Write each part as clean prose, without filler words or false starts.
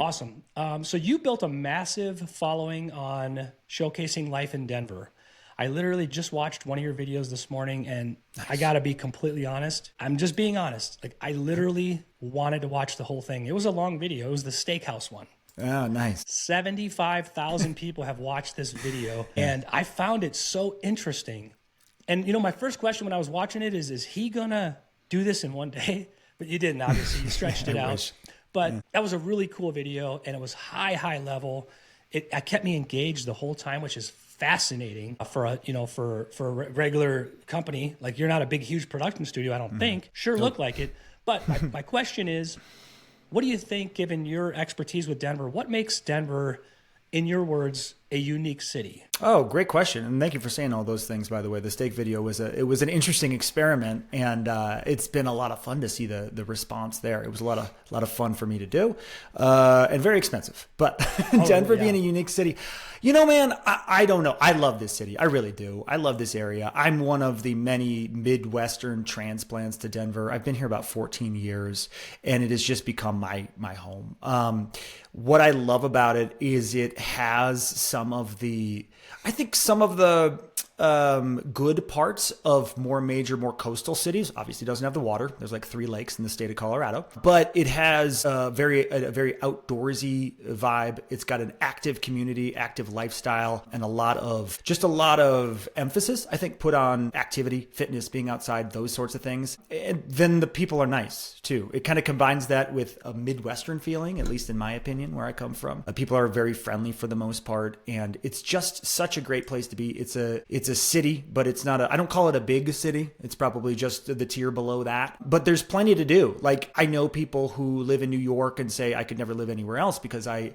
awesome. So you built a massive following on showcasing life in Denver. I literally just watched one of your videos this morning, and I got to be completely honest. I'm just being honest. Like, I literally wanted to watch the whole thing. It was a long video. It was the steakhouse one. Oh, nice. 75,000 people have watched this video, and I found it so interesting. And, you know, my first question when I was watching it is he going to do this in one day? But you didn't, obviously. You stretched it out. Wish. But that was a really cool video, and it was high level. It kept me engaged the whole time, which is fascinating for a regular company. Like, you're not a big, huge production studio, I don't think. Sure, look like it. But my question is, what do you think, given your expertise with Denver, what makes Denver, in your words, a unique city? Oh, great question. And thank you for saying all those things, by the way. The steak video was an interesting experiment, and it's been a lot of fun to see the response there. It was a lot of fun for me to do, and very expensive. But Denver being a unique city, you know, man, I don't know. I love this city. I really do. I love this area. I'm one of the many Midwestern transplants to Denver. I've been here about 14 years, and it has just become my home. What I love about it is it has some of the good parts of more major, more coastal cities. Obviously, it doesn't have the water. There's like 3 lakes in the state of Colorado, but it has a very outdoorsy vibe. It's got an active community, active lifestyle, and a lot of emphasis, I think, put on activity, fitness, being outside, those sorts of things. And then the people are nice too. It kind of combines that with a Midwestern feeling, at least in my opinion, where I come from. People are very friendly for the most part, and it's just such a great place to be. It's a city, but it's not I don't call it a big city. It's probably just the tier below that. But there's plenty to do. Like, I know people who live in New York and say I could never live anywhere else because I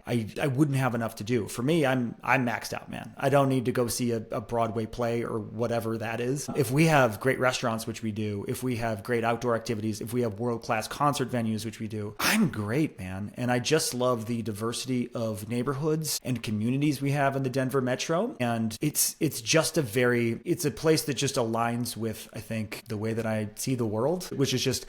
wouldn't have enough to do. For me, I'm maxed out, man. I don't need to go see a Broadway play or whatever that is. If we have great restaurants, which we do, if we have great outdoor activities, if we have world-class concert venues, which we do, I'm great, man. And I just love the diversity of neighborhoods and communities we have in the Denver metro. And it's just it's a place that just aligns with, I think, the way that I see the world, which is just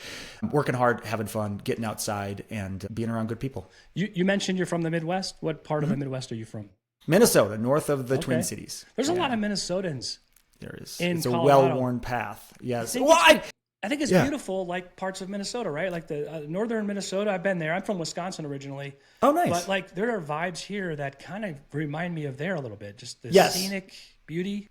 working hard, having fun, getting outside, and being around good people. You mentioned you're from the Midwest. What part of the Midwest are you from? Minnesota, north of the Twin Cities. There's a lot of Minnesotans. There is. It's a Colorado. well-worn path. Yes. I think it's beautiful, like parts of Minnesota, right? Like the northern Minnesota. I've been there. I'm from Wisconsin originally. Oh, nice. But like there are vibes here that kind of remind me of there a little bit. Just the scenic beauty.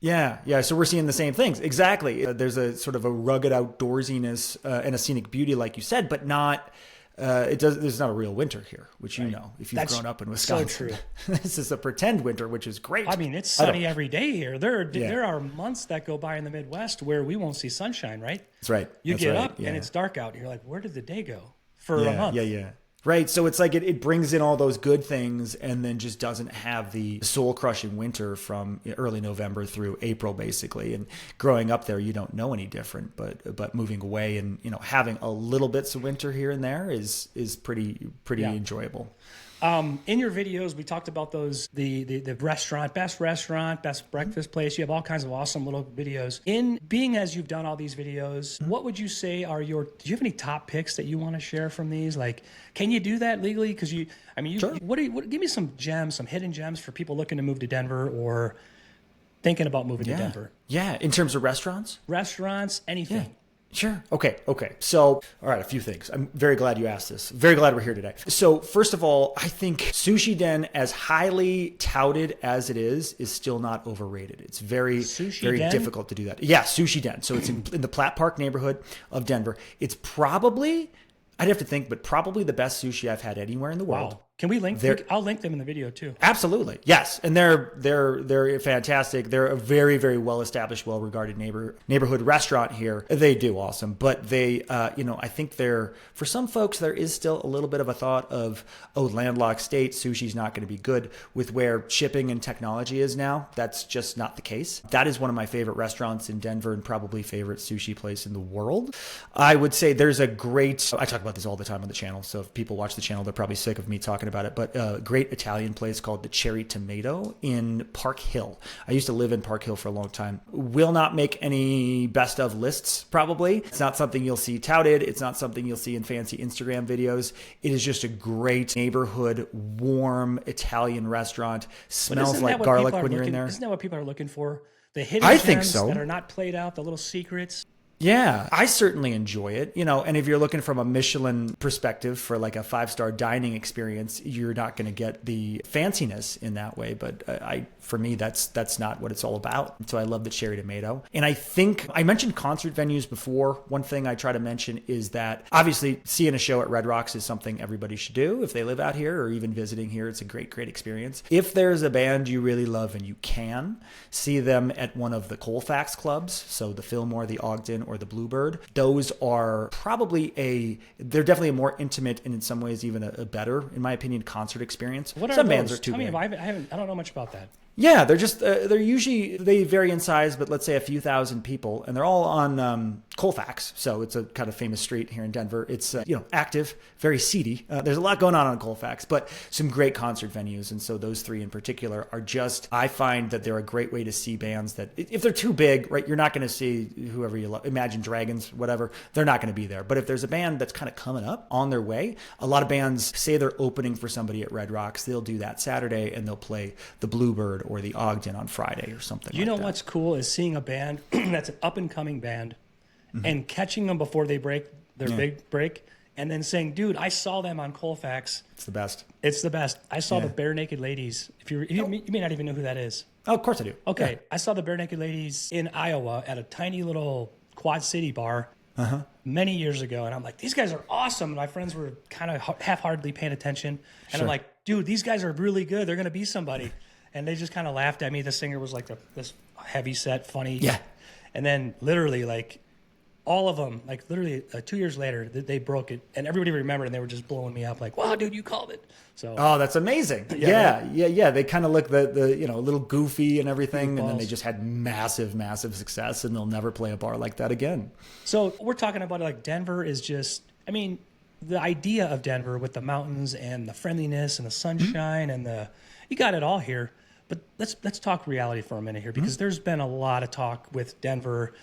Yeah. So we're seeing the same things. Exactly. There's a sort of a rugged outdoorsiness and a scenic beauty, like you said, but not. There's not a real winter here, which you know if you've grown up in Wisconsin. So true. This is a pretend winter, which is great. I mean, it's sunny every day here. There are months that go by in the Midwest where we won't see sunshine, right? That's right. You get up and it's dark out. And you're like, where did the day go for a month? Yeah. Right. So it's like it brings in all those good things and then just doesn't have the soul crushing winter from early November through April, basically. And growing up there, you don't know any different, but moving away and, having a little bits of winter here and there is pretty enjoyable. In your videos, we talked about those, the restaurant, best breakfast place. You have all kinds of awesome little videos. In being as you've done all these videos, what would you say are do you have any top picks that you want to share from these? Like, can you do that legally? Because Sure. Give me some gems, some hidden gems for people looking to move to Denver or thinking about moving to Denver. Yeah. In terms of restaurants? Restaurants, anything. Yeah. Sure. Okay. So, all right, a few things. I'm very glad you asked this. Very glad we're here today. So, first of all, I think Sushi Den, as highly touted as it is still not overrated. It's very difficult to do that. Yeah, Sushi Den. So, it's in the Platt Park neighborhood of Denver. It's probably, I'd have to think, but probably the best sushi I've had anywhere in the world. Wow. Can we link? I'll link them in the video too. Absolutely, yes, and they're fantastic. They're a very, very well established, well regarded neighborhood restaurant here. They do awesome, but they, I think for some folks there is still a little bit of a thought of landlocked state, sushi's not going to be good with where shipping and technology is now. That's just not the case. That is one of my favorite restaurants in Denver and probably favorite sushi place in the world. I would say there's a great. I talk about this all the time on the channel, so if people watch the channel, they're probably sick of me talking talking about it, but a great Italian place called the Cherry Tomato in Park Hill. I used to live in Park Hill for a long time. Will not make any best of lists, probably. It's not something you'll see touted. It's not something you'll see in fancy Instagram videos. It is just a great neighborhood, warm Italian restaurant. Smells like garlic when you're in there. Isn't that what people are looking for? The hidden gems that are not played out, the little secrets. Yeah, I certainly enjoy it, and if you're looking from a Michelin perspective for like a 5-star dining experience, you're not going to get the fanciness in that way. But for me, that's not what it's all about. So I love the Cherry Tomato. And I think I mentioned concert venues before. One thing I try to mention is that obviously seeing a show at Red Rocks is something everybody should do. If they live out here or even visiting here, it's a great, great experience. If there's a band you really love and you can see them at one of the Colfax clubs, so the Fillmore, the Ogden, or the Bluebird, those are they're definitely a more intimate and in some ways even a better, in my opinion, concert experience. What are some those? bands are too Tell me, big. I don't know much about that. Yeah, they're just they're usually, they vary in size, but let's say a few thousand people, and they're all on Colfax, so it's a kind of famous street here in Denver. It's active, very seedy. There's a lot going on Colfax, but some great concert venues, and so those three in particular are just, I find that they're a great way to see bands that if they're too big, right, you're not going to see whoever you love, Imagine Dragons, whatever, they're not going to be there. But if there's a band that's kind of coming up on their way, a lot of bands say they're opening for somebody at Red Rocks, they'll do that Saturday and they'll play the Bluebird or the Ogden on Friday or something like that. You know what's cool is seeing a band that's an up-and-coming band and catching them before they break their big break and then saying, dude, I saw them on Colfax. It's the best. It's the best. I saw the Bare Naked Ladies. You may not even know who that is. Oh, of course I do. Okay. Yeah. I saw the Bare Naked Ladies in Iowa at a tiny little Quad City bar many years ago. And I'm like, these guys are awesome. And my friends were kind of half-heartedly paying attention. And I'm like, dude, these guys are really good. They're going to be somebody. And they just kind of laughed at me. The singer was like this heavy set, funny. Yeah. And then literally like all of them, like literally 2 years later, they broke it. And everybody remembered and they were just blowing me up like, wow, dude, you called it. So. Oh, that's amazing. Yeah. They kind of look a little goofy and everything. And then they just had massive, massive success and they'll never play a bar like that again. So we're talking about like Denver is just, I mean, the idea of Denver with the mountains and the friendliness and the sunshine and you got it all here. But let's talk reality for a minute here because there's been a lot of talk with Denver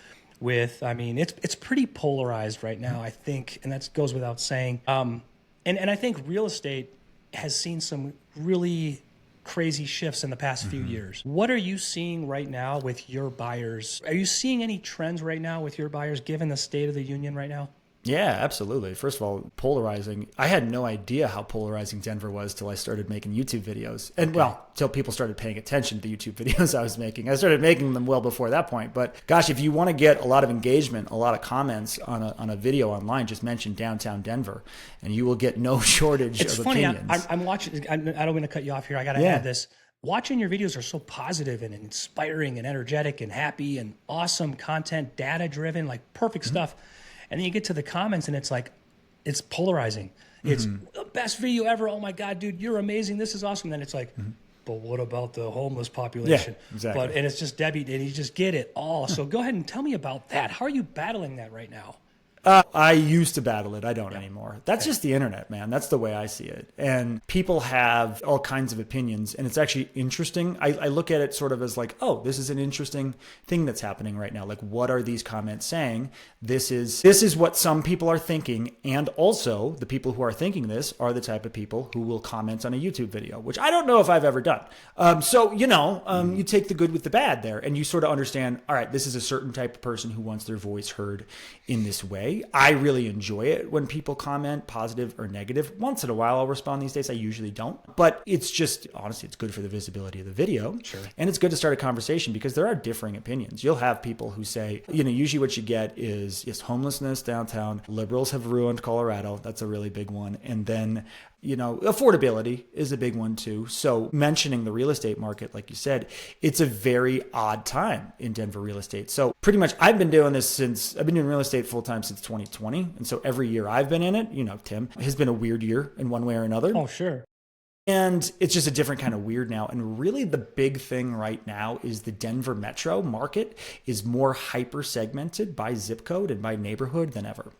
it's pretty polarized right now, I think, and that goes without saying. And I think real estate has seen some really crazy shifts in the past few years. What are you seeing right now with your buyers? Are you seeing any trends right now with your buyers given the state of the union right now? Yeah, absolutely. First of all, polarizing. I had no idea how polarizing Denver was till I started making YouTube videos. And till people started paying attention to the YouTube videos I was making. I started making them well before that point. But gosh, if you want to get a lot of engagement, a lot of comments on a video online, just mention downtown Denver and you will get no shortage of opinions. It's funny. I'm watching. I don't want to cut you off here. I got to add this. Watching your videos are so positive and inspiring and energetic and happy and awesome content, data driven, like perfect stuff. And then you get to the comments and it's like, it's polarizing. It's the best video ever. Oh my God, dude, you're amazing. This is awesome. Then it's like, but what about the homeless population? Yeah, exactly. And it's just Debbie, and you just get it all. So go ahead and tell me about that. How are you battling that right now? I used to battle it. I don't anymore. That's just the internet, man. That's the way I see it. And people have all kinds of opinions. And it's actually interesting. I look at it sort of as like, oh, this is an interesting thing that's happening right now. Like, what are these comments saying? This is what some people are thinking. And also, the people who are thinking this are the type of people who will comment on a YouTube video, which I don't know if I've ever done. You take the good with the bad there. And you sort of understand, all right, this is a certain type of person who wants their voice heard in this way. I really enjoy it when people comment positive or negative. Once in a while I'll respond these days. I usually don't. But it's just, honestly, it's good for the visibility of the video. Sure. And it's good to start a conversation because there are differing opinions. You'll have people who say, usually what you get is homelessness downtown. Liberals have ruined Colorado. That's a really big one. And then affordability is a big one too. So mentioning the real estate market, like you said, it's a very odd time in Denver real estate. So pretty much I've been doing real estate full time since 2020. And so every year I've been in it, Tim, has been a weird year in one way or another. Oh, sure. And it's just a different kind of weird now. And really the big thing right now is the Denver metro market is more hyper segmented by zip code and by neighborhood than ever.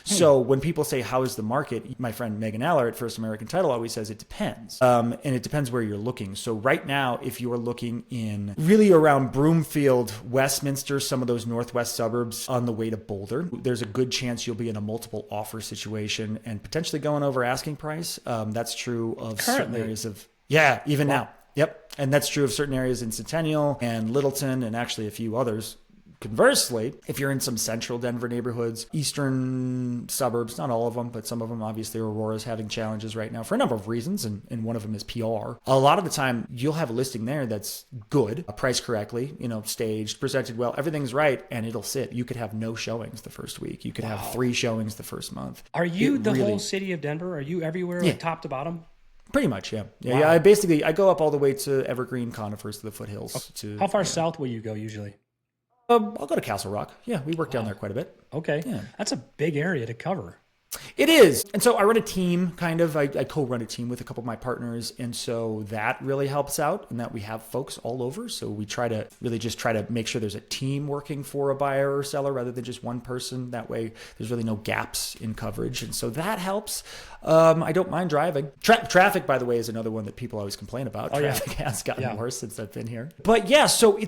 So when people say, how is the market? My friend Megan Aller at First American Title always says it depends. And it depends where you're looking. So right now, if you are looking in really around Broomfield, Westminster, some of those northwest suburbs on the way to Boulder, there's a good chance you'll be in a multiple offer situation and potentially going over asking price. That's true of certain areas of, even now. Yep. And that's true of certain areas in Centennial and Littleton and actually a few others. Conversely, if you're in some central Denver neighborhoods, eastern suburbs, not all of them, but some of them, obviously Aurora's having challenges right now for a number of reasons, and one of them is PR. A lot of the time, you'll have a listing there that's good, priced correctly, staged, presented well, everything's right, and it'll sit. You could have no showings the first week. You could have 3 showings the first month. Are you whole city of Denver? Are you everywhere, like top to bottom? Pretty much, yeah. Yeah, I go up all the way to Evergreen, Conifers, to the foothills. How far south will you go usually? I'll go to Castle Rock. Yeah, we work down there quite a bit. Okay. Yeah. That's a big area to cover. It is. And so I run a team, kind of. I co-run a team with a couple of my partners. And so that really helps out in that we have folks all over. So we try to make sure there's a team working for a buyer or seller rather than just one person. That way there's really no gaps in coverage. And so that helps. I don't mind driving. Traffic, by the way, is another one that people always complain about. Traffic has gotten worse since I've been here. But yeah, so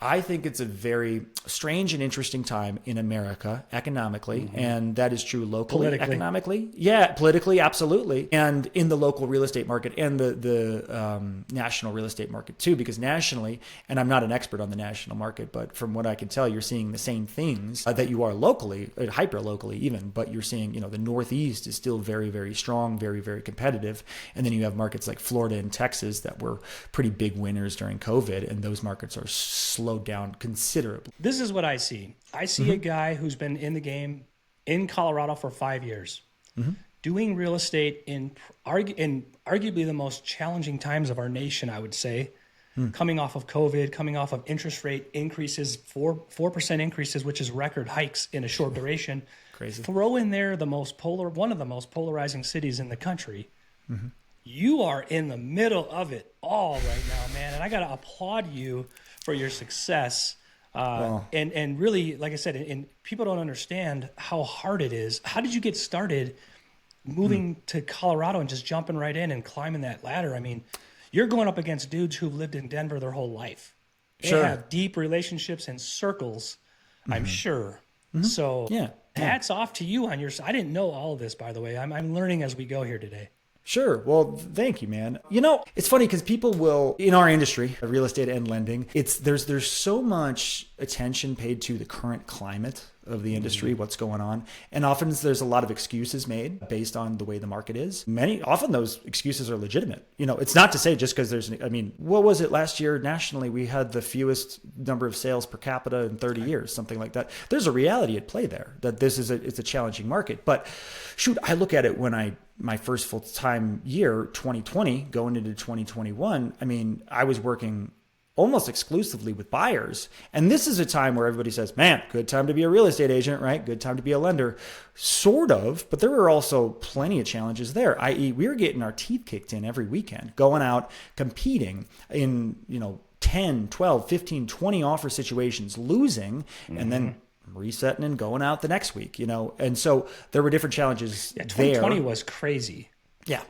I think it's a very strange and interesting time in America economically, and that is true locally, economically. Yeah, politically, absolutely. And in the local real estate market and the national real estate market too, because nationally, and I'm not an expert on the national market, but from what I can tell, you're seeing the same things that you are locally, hyper locally even, but you're seeing, the Northeast is still very, very strong, very, very competitive. And then you have markets like Florida and Texas that were pretty big winners during COVID, and those markets are slowed down considerably. This is what I see. I see a guy who's been in the game in Colorado for 5 years, doing real estate in arguably the most challenging times of our nation, I would say, coming off of COVID, coming off of interest rate increases, 4% increases, which is record hikes in a short duration. Crazy. Throw in there one of the most polarizing cities in the country. You are in the middle of it all right now, man. And I got to applaud you for your success. And really, like I said, and people don't understand how hard it is. How did you get started moving to Colorado and just jumping right in and climbing that ladder? I mean, you're going up against dudes who've lived in Denver their whole life. They have deep relationships and circles, I'm sure. So hats off to you on your side. I didn't know all of this, by the way. I'm learning as we go here today. Sure. Well, thank you, man. It's funny because people will, in our industry, real estate and lending, there's so much attention paid to the current climate of the industry, what's going on. And often there's a lot of excuses made based on the way the market is. Often those excuses are legitimate. It's not to say just because what was it last year nationally? We had the fewest number of sales per capita in 30 years, something like that. There's a reality at play there that it's a challenging market. But shoot, I look at it when my first full-time year, 2020, going into 2021, I was working almost exclusively with buyers. And this is a time where everybody says, man, good time to be a real estate agent, right? Good time to be a lender. Sort of, but there were also plenty of challenges there, i.e. we were getting our teeth kicked in every weekend, going out, competing in, 10, 12, 15, 20 offer situations, losing, and then resetting and going out the next week, And so there were different challenges there. 2020 was crazy. Yeah.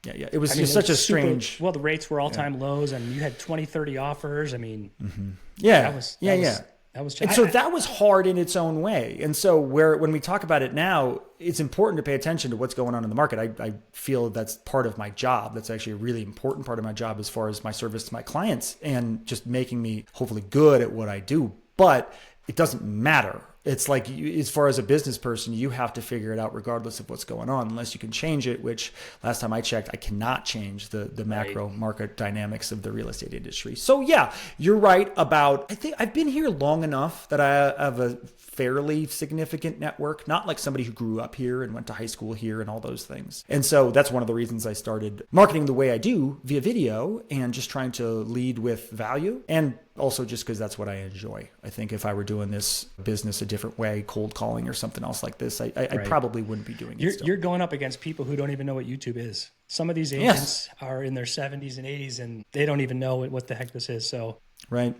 It was just such a strange... Well, the rates were all-time lows, and you had 20, 30 offers. That was and so that was hard in its own way. And so when we talk about it now, it's important to pay attention to what's going on in the market. I feel that's part of my job. That's actually a really important part of my job as far as my service to my clients and just making me hopefully good at what I do. But it doesn't matter. It's like, as far as a business person, you have to figure it out regardless of what's going on, unless you can change it, which last time I checked, I cannot change the macro market dynamics of the real estate industry. So yeah, you're right about, I think I've been here long enough that I have a fairly significant network, not like somebody who grew up here and went to high school here and all those things. And so that's one of the reasons I started marketing the way I do via video and just trying to lead with value. And Also just because that's what I enjoy. I think if I were doing this business a different way, cold calling or something else like this, I probably wouldn't be doing it still. You're going up against people who don't even know what YouTube is. Some of these agents are in their 70s and 80s and they don't even know what the heck this is. So, right.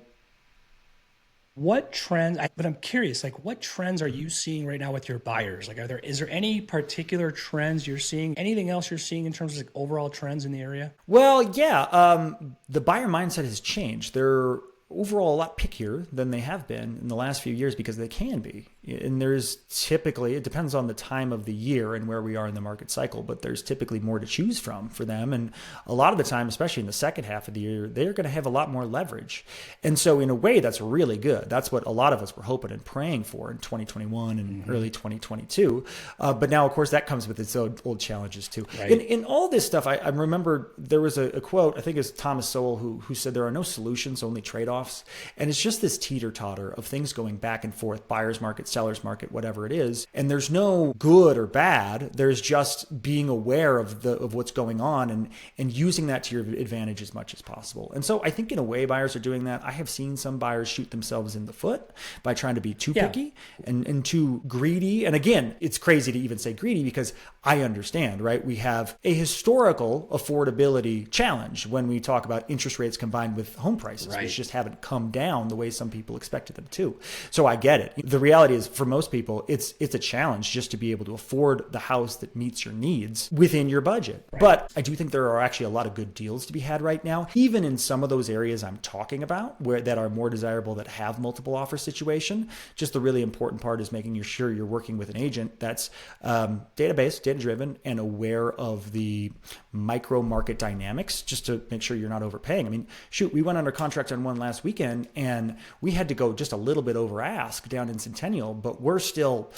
What trends, but I'm curious, like what trends are you seeing right now with your buyers? Like, is there any particular trends you're seeing? Anything else you're seeing in terms of like overall trends in the area? Well, yeah, the buyer mindset has changed. They're overall a lot pickier than they have been in the last few years because they can be. And there's typically, it depends on the time of the year and where we are in the market cycle, but there's typically more to choose from for them. And a lot of the time, especially in the second half of the year, they're going to have a lot more leverage. And so in a way, that's really good. That's what a lot of us were hoping and praying for in 2021 and early 2022. But now, of course, that comes with its old challenges too. Right. In all this stuff, I remember there was a quote, I think it's Thomas Sowell, who said there are no solutions, only trade-offs. And it's just this teeter-totter of things going back and forth, buyer's market, seller's market, whatever it is. And there's no good or bad. There's just being aware of what's going on and using that to your advantage as much as possible. And so I think in a way buyers are doing that. I have seen some buyers shoot themselves in the foot by trying to be too picky and too greedy. And again, it's crazy to even say greedy because I understand, right? We have a historical affordability challenge when we talk about interest rates combined with home prices, which just haven't come down the way some people expected them to. So I get it. The reality is for most people, it's a challenge just to be able to afford the house that meets your needs within your budget. Right. But I do think there are actually a lot of good deals to be had right now, even in some of those areas I'm talking about that are more desirable, that have multiple offer situation. Just the really important part is making sure you're working with an agent that's database, data-driven, and aware of the micro market dynamics just to make sure you're not overpaying. I mean, shoot, we went under contract on one last weekend and we had to go just a little bit over ask down in Centennial, but we're still,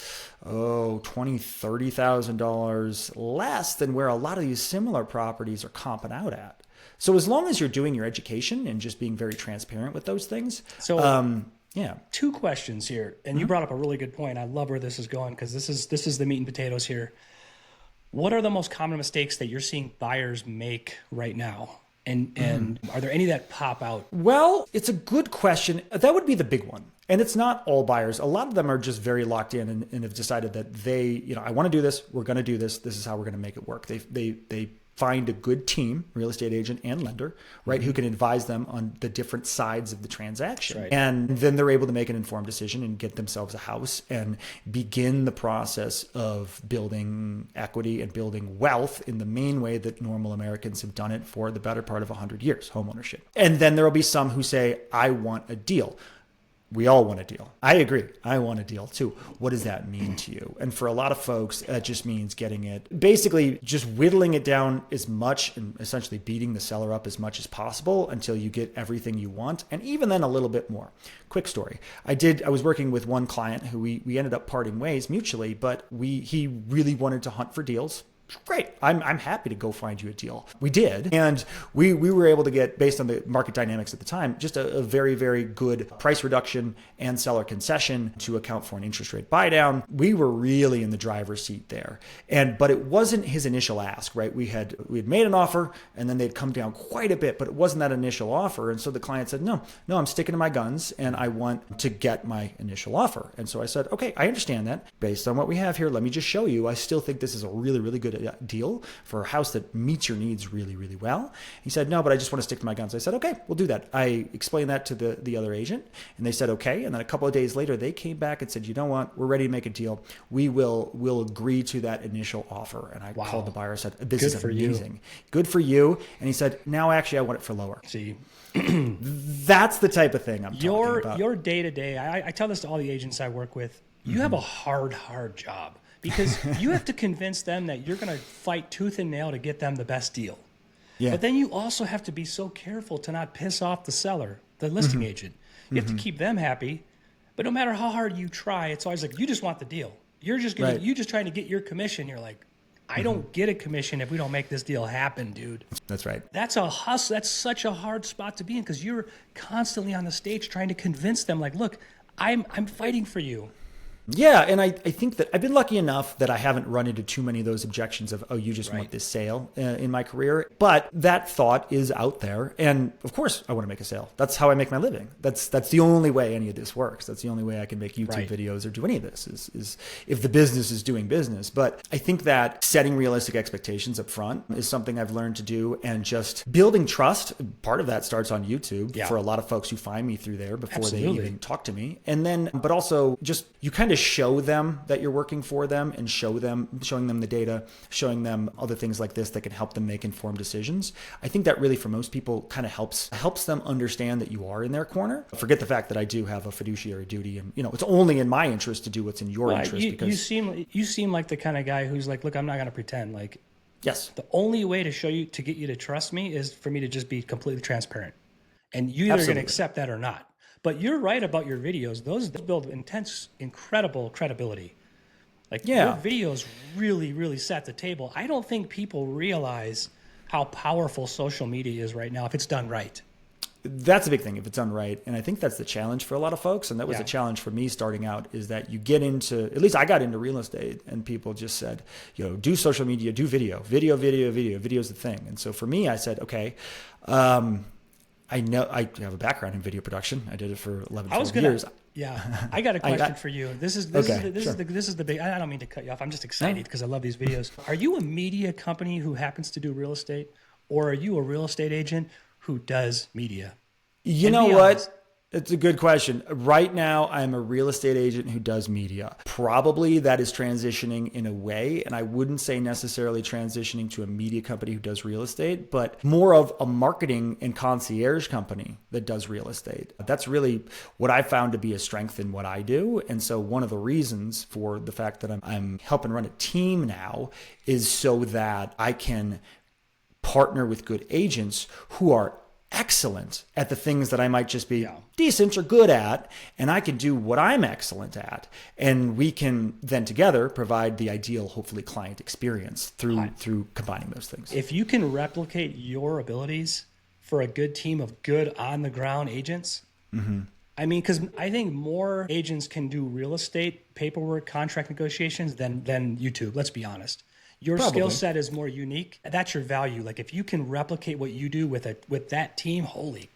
$20,000, $30,000 less than where a lot of these similar properties are comping out at. So as long as you're doing your education and just being very transparent with those things. So two questions here. And you brought up a really good point. I love where this is going because this is the meat and potatoes here. What are the most common mistakes that you're seeing buyers make right now? And are there any that pop out? Well, it's a good question. That would be the big one. And it's not all buyers. A lot of them are just very locked in and have decided that I want to do this. We're going to do this. This is how we're going to make it work. They find a good team, real estate agent and lender, right, who can advise them on the different sides of the transaction. Right. And then they're able to make an informed decision and get themselves a house and begin the process of building equity and building wealth in the main way that normal Americans have done it for the better part of 100 years, homeownership. And then there will be some who say, I want a deal. We all want a deal. I agree. I want a deal too. What does that mean to you? And for a lot of folks, that just means getting it, basically just whittling it down as much and essentially beating the seller up as much as possible until you get everything you want. And even then a little bit more. Quick story. I was working with one client who we ended up parting ways mutually, but he really wanted to hunt for deals. Great. I'm happy to go find you a deal. We did. And we were able to get, based on the market dynamics at the time, just a very, very good price reduction and seller concession to account for an interest rate buy down. We were really in the driver's seat there. But it wasn't his initial ask, right? We had made an offer and then they'd come down quite a bit, but it wasn't that initial offer. And so the client said, no, I'm sticking to my guns and I want to get my initial offer. And so I said, okay, I understand that. Based on what we have here, let me just show you. I still think this is a really, really good deal for a house that meets your needs really, really well. He said, no, but I just want to stick to my guns. I said, okay, we'll do that. I explained that to the other agent and they said, okay. And then a couple of days later, they came back and said, you know what, we're ready to make a deal. We'll agree to that initial offer. And I called the buyer and said, this is amazing. Good for you. And he said, now actually I want it for lower. See, that's the type of thing I'm talking about. Your day to day, I tell this to all the agents I work with, you have a hard job. Because you have to convince them that you're going to fight tooth and nail to get them the best deal. Yeah. But then you also have to be so careful to not piss off the seller, the listing agent. You have to keep them happy. But no matter how hard you try, it's always like, you just want the deal. You're just trying to get your commission. You're like, I don't get a commission if we don't make this deal happen, dude. That's right. That's a hustle. That's such a hard spot to be in because you're constantly on the stage trying to convince them like, look, I'm fighting for you. Yeah, and I think that I've been lucky enough that I haven't run into too many of those objections of, oh, you just want this sale in my career. But that thought is out there. And of course, I want to make a sale. That's how I make my living. That's the only way any of this works. That's the only way I can make YouTube videos or do any of this is if the business is doing business. But I think that setting realistic expectations up front is something I've learned to do, and just building trust. Part of that starts on YouTube for a lot of folks who find me through there before they even talk to me. And then, but also just you kind of show them that you're working for them, and showing them the data, showing them other things like this that can help them make informed decisions. I think that really for most people kind of helps them understand that you are in their corner. Forget the fact that I do have a fiduciary duty, and it's only in my interest to do what's in your interest. Because you seem like the kind of guy who's like, look, I'm not going to pretend. Like, yes, the only way to get you to trust me is for me to just be completely transparent, and you either going to accept that or not. But you're right about your videos. Those build incredible credibility. Like your videos really, really set the table. I don't think people realize how powerful social media is right now if it's done right. That's a big thing if it's done right. And I think that's the challenge for a lot of folks. And that was a challenge for me starting out, is that you get into, at least I got into real estate, and people just said, do social media, do video is the thing. And so for me, I said, okay, I know I have a background in video production. I did it for 11, 12 years. Yeah, I got a question for you. This is the big. I don't mean to cut you off. I'm just excited because I love these videos. Are you a media company who happens to do real estate, or are you a real estate agent who does media? You know what? It's a good question. Right now, I'm a real estate agent who does media. Probably that is transitioning in a way, and I wouldn't say necessarily transitioning to a media company who does real estate, but more of a marketing and concierge company that does real estate. That's really what I found to be a strength in what I do. And so one of the reasons for the fact that I'm helping run a team now is so that I can partner with good agents who are excellent at the things that I might just be decent or good at, and I can do what I'm excellent at, and we can then together provide the ideal, hopefully, client experience through combining those things. If you can replicate your abilities for a good team of good on the ground agents, I mean, because I think more agents can do real estate paperwork, contract negotiations than YouTube. Let's be honest. Your skill set is more unique. That's your value. Like if you can replicate what you do with that team, holy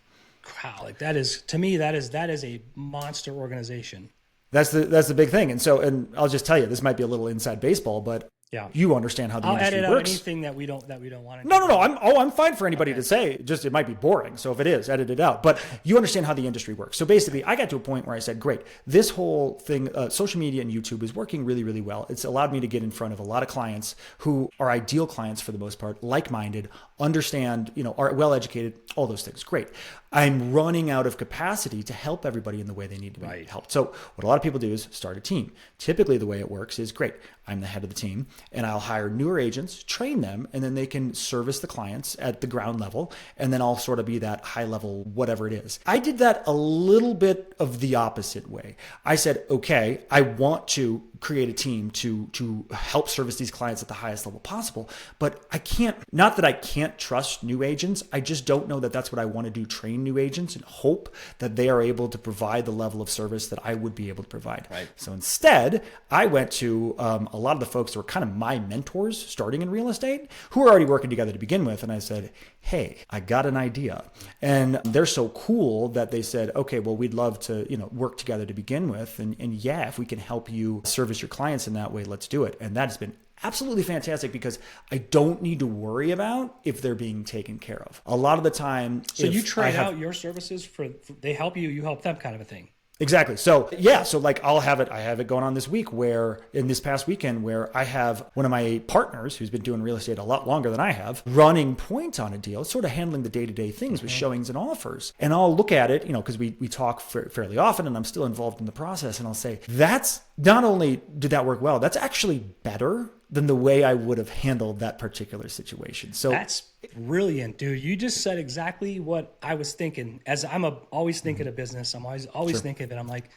cow! Like that is, to me, that is a monster organization. That's the big thing. And I'll just tell you, this might be a little inside baseball, but you understand how the industry works. I'll edit out anything that we don't want to. No. I'm fine for anybody to say. Just it might be boring. So if it is, edit it out. But you understand how the industry works. So basically, I got to a point where I said, great, this whole thing, social media and YouTube is working really, really well. It's allowed me to get in front of a lot of clients who are ideal clients for the most part, like-minded, understand, are well-educated, all those things. Great. I'm running out of capacity to help everybody in the way they need to be helped. So what a lot of people do is start a team. Typically, the way it works is, great, I'm the head of the team, and I'll hire newer agents, train them, and then they can service the clients at the ground level, and then I'll sort of be that high level, whatever it is. I did that a little bit of the opposite way. I said, okay, I want to create a team to help service these clients at the highest level possible, but I can't, not that I can't trust new agents, I just don't know that that's what I want to do, train new agents and hope that they are able to provide the level of service that I would be able to provide. Right. So instead, I went to a lot of the folks that were kind of my mentors starting in real estate who were already working together to begin with. And I said, hey, I got an idea. And they're so cool that they said, okay, well, we'd love to, work together to begin with. And yeah, if we can help you service your clients in that way, let's do it. And that has been absolutely fantastic because I don't need to worry about if they're being taken care of. A lot of the time. So you trade out your services for they help you, you help them kind of a thing. Exactly. So yeah, so like I have it going on this week where in this past weekend where I have one of my partners who's been doing real estate a lot longer than I have running point on a deal, sort of handling the day-to-day things with showings and offers. And I'll look at it, because we talk fairly often and I'm still involved in the process. And I'll say, that's not only did that work well, that's actually better than the way I would have handled that particular situation. So that's brilliant, dude. You just said exactly what I was thinking. As I'm always thinking of business, I'm always thinking of it. I'm like,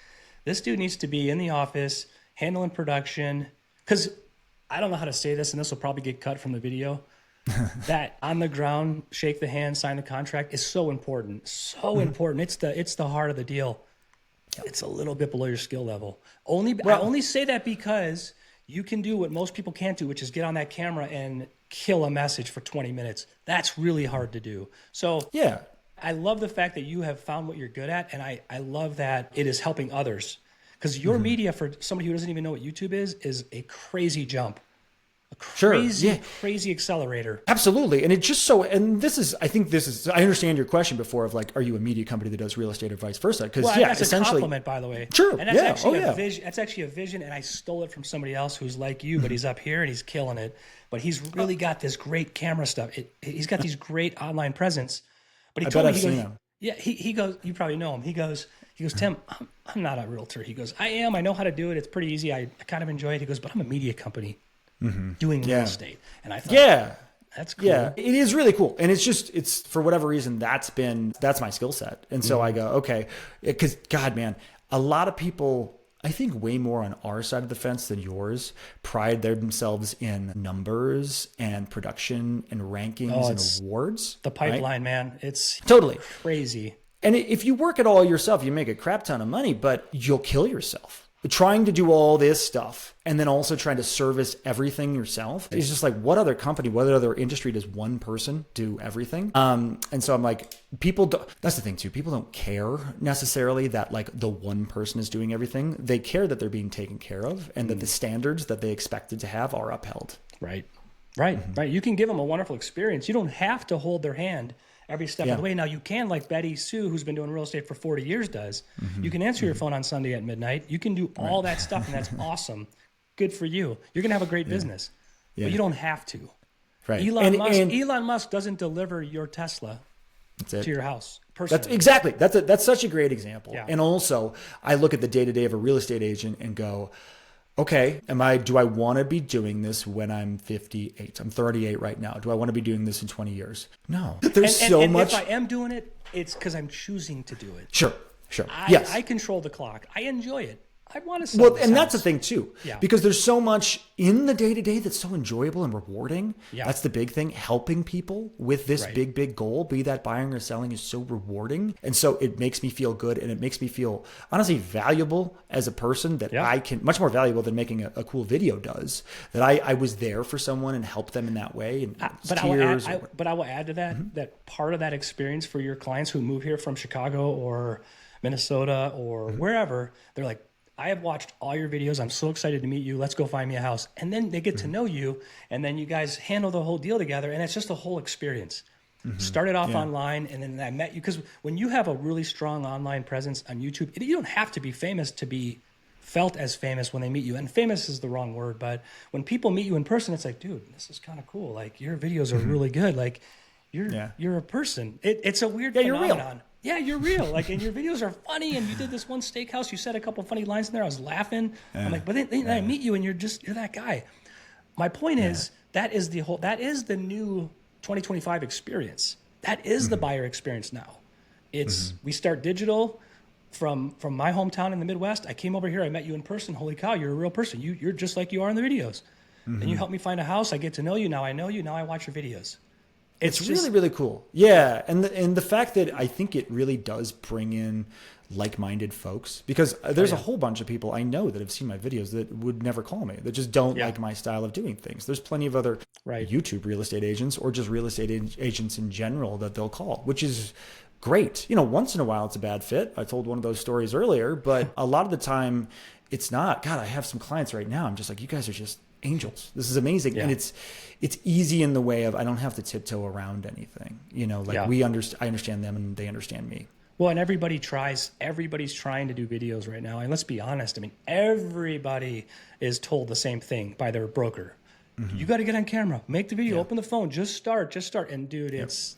this dude needs to be in the office handling production. Because I don't know how to say this, and this will probably get cut from the video. That on the ground, shake the hand, sign the contract is so important. So important. It's the heart of the deal. it's a little bit below your skill level. I only say that because you can do what most people can't do, which is get on that camera and kill a message for 20 minutes. That's really hard to do. So Yeah. I love the fact that you have found what you're good at, and I love that it is helping others. Because your media, for somebody who doesn't even know what YouTube is a crazy jump. A crazy accelerator. Absolutely. And it just so, and I understand your question before of like, are you a media company that does real estate or vice versa? Because that's essentially. a compliment, by the way. Sure. And that's actually a vision. That's actually a vision, and I stole it from somebody else who's like you, but he's up here and he's killing it. But he's really got this great camera stuff. He's got these great online presence. But he told me, he goes, you probably know him. He goes, Tim, I'm not a realtor. He goes, I am. I know how to do it. It's pretty easy. I kind of enjoy it. He goes, but I'm a media company. Doing real estate. And I thought, that's cool. Yeah, it is really cool. And it's for whatever reason, that's my skill set. And so I go, okay, because God, man, a lot of people, I think way more on our side of the fence than yours, pride themselves in numbers and production and rankings and awards. The pipeline, man. It's totally crazy. And if you work it all yourself, you make a crap ton of money, but you'll kill yourself. Trying to do all this stuff and then also trying to service everything yourself. It's just like, what other company, what other industry does one person do everything? And so I'm like, that's the thing too. People don't care necessarily that like the one person is doing everything. They care that they're being taken care of and that the standards that they expected to have are upheld. Right. You can give them a wonderful experience. You don't have to hold their hand every step of the way. Now you can, like Betty Sue, who's been doing real estate for 40 years does. You can answer your phone on Sunday at midnight. You can do all that stuff, and that's awesome. Good for you. You're going to have a great business, but you don't have to. Right. Elon Musk doesn't deliver your Tesla to your house personally. That's such a great example. Yeah. And also, I look at the day-to-day of a real estate agent and go, okay, do I want to be doing this when I'm 58? I'm 38 right now. Do I want to be doing this in 20 years? No. There's so much. If I am doing it, it's because I'm choosing to do it. Sure. I control the clock. I enjoy it. I want to sell this and house. that's the thing too. Yeah. Because there's so much in the day-to-day that's so enjoyable and rewarding. Yeah. That's the big thing. Helping people with this big goal, be that buying or selling, is so rewarding. And so it makes me feel good, and it makes me feel honestly valuable as a person, that I can, much more valuable than making a cool video does, that I was there for someone and helped them in that way. And but I will add to that, that part of that experience for your clients who move here from Chicago or Minnesota or wherever, they're like, I have watched all your videos. I'm so excited to meet you. Let's go find me a house. And then they get to know you, and then you guys handle the whole deal together, and it's just a whole experience. Started off online, and then I met you. Because when you have a really strong online presence on YouTube, you don't have to be famous to be felt as famous when they meet you. And famous is the wrong word, but when people meet you in person, it's like, dude, this is kind of cool. Like, your videos are really good. Like, you're a person. It's a weird phenomenon. You're real. Yeah, you're real. Like, and your videos are funny. And you did this one steakhouse. You said a couple funny lines in there. I was laughing. I'm like, but then I meet you, and you're that guy. My point is that is the new 2025 experience. That is the buyer experience now. It's we start digital from my hometown in the Midwest. I came over here. I met you in person. Holy cow, you're a real person. You're just like you are in the videos. And you helped me find a house. I get to know you. Now I know you. Now I watch your videos. It's really, really cool. Yeah. And the fact that I think it really does bring in like-minded folks, because there's a whole bunch of people I know that have seen my videos that would never call me, that just don't like my style of doing things. There's plenty of other YouTube real estate agents, or just real estate agents in general, that they'll call, which is great. Once in a while it's a bad fit. I told one of those stories earlier, but a lot of the time it's not. God, I have some clients right now. I'm just like, you guys are just angels. This is amazing. And it's easy in the way of, I don't have to tiptoe around anything. I understand them and they understand me. Well, and everybody's trying to do videos right now. And let's be honest. I mean, everybody is told the same thing by their broker. You got to get on camera, make the video, open the phone, just start. And dude, it's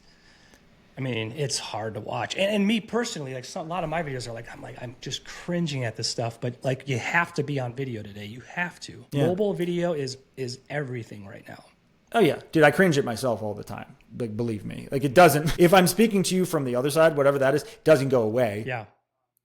hard to watch. And me personally, like, a lot of my videos are I'm just cringing at this stuff, but like, you have to be on video today. You have to. Mobile video is everything right now. Oh yeah, dude, I cringe at myself all the time. Like, believe me, like, it doesn't, if I'm speaking to you from the other side, whatever that is, it doesn't go away. Yeah.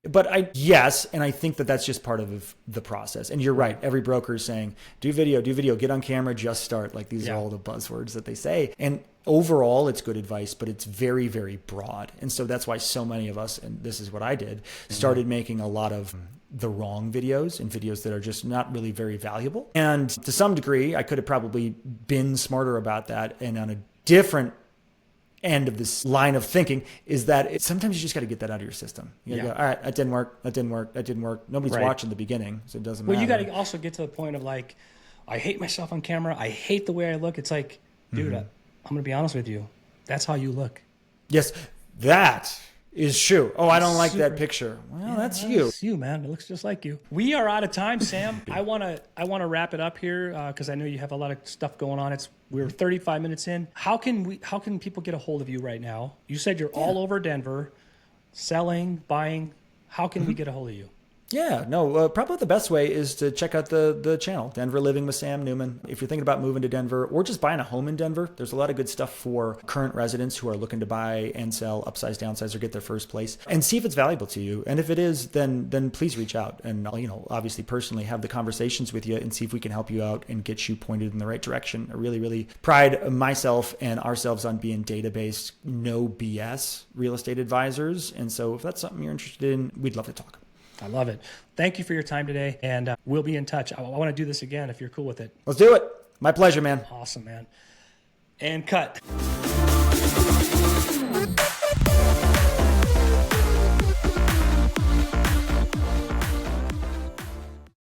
But yes, and I think that that's just part of the process. And you're right. Every broker is saying, do video, get on camera, just start. Like these are all the buzzwords that they say. And overall, it's good advice, but it's very, very broad. And so that's why so many of us, and this is what I did, started making a lot of the wrong videos and videos that are just not really very valuable. And to some degree, I could have probably been smarter about that. And on a different end of this line of thinking is that sometimes you just got to get that out of your system. You go, all right, that didn't work. Nobody's watching the beginning, so it doesn't matter. Well, you got to also get to the point of like, I hate myself on camera. I hate the way I look. It's like, dude, I'm going to be honest with you. That's how you look. Yes, that is true. Oh, I don't like that picture. Well, that's you. It's you, man. It looks just like you. We are out of time, Sam. I want to wrap it up here because I know you have a lot of stuff going on. We're 35 minutes in. How can people get a hold of you right now? You said you're all over Denver, selling, buying. How can we get a hold of you? Yeah, no, probably the best way is to check out the channel, Denver Living with Sam Neumann. If you're thinking about moving to Denver or just buying a home in Denver, there's a lot of good stuff for current residents who are looking to buy and sell, upsize, downsize, or get their first place, and see if it's valuable to you. And if it is, then please reach out and I'll, obviously personally have the conversations with you and see if we can help you out and get you pointed in the right direction. I really, really pride myself and ourselves on being data-based, no BS real estate advisors. And so if that's something you're interested in, we'd love to talk. I love it. Thank you for your time today, and we'll be in touch. I want to do this again if you're cool with it. Let's do it. My pleasure, man. Awesome, man. And cut.